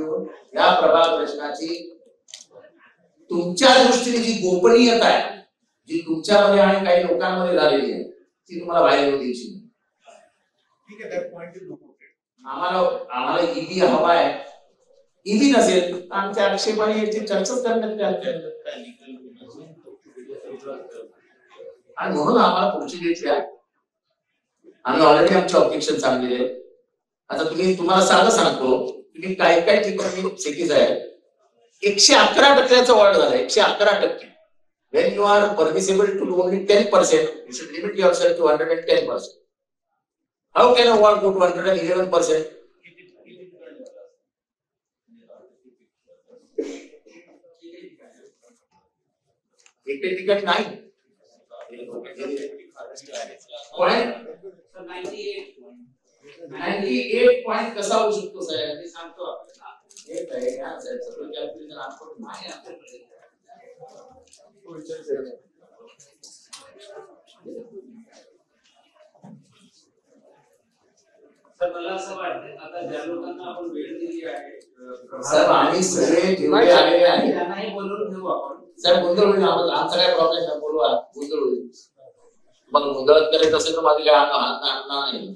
म्हणून या प्रभाग रचनाची तुमच्या दृष्टीने जी गोपनीयता आहे, जी तुमच्यामध्ये आणि काही लोकांमध्ये झालेली आहे, ती तुम्हाला बाहेर येऊ द्यायची. आम्हाला ईबी हवा आहे. ईबी नसेल तर आमच्या आक्षेपाने याची चर्चाच करण्यात आणि म्हणून आम्हाला पुढची डेट द्या. आम्ही ऑलरेडी आमचे ऑब्जेक्शन सांगलेले आहेत. आता तुम्हाला साधं सांगतो, तुम्ही काही काही ठिकाणी चुकीचं आहे. 111% वाढ झाला. 111%. When you are permissible to do only 10%, you should limit yourself to 110%. How can a war go to 111%? एक तिकीट नाही. 98 पॉइंट कसा होऊ शकतो साहेब, मी सांगतो आपल्याला. एक आहे या सगळं कॅल्क्युलेशन आपण नाही आपल्याकडे. सर मला असं वाटतं आता ज्या लोकांना आपण वेळ दिली आहे सर, आम्ही सगळे जेवढे आलेले आहेत त्यांनाही बोलवून घेऊ आपण. सर गोंधळ होईल. आमचा काय प्रॉब्लेम आहे, बोलवा. गोंधळ होईल. मग गोंधळात करायचं असेल तर माझी काय हात नाही.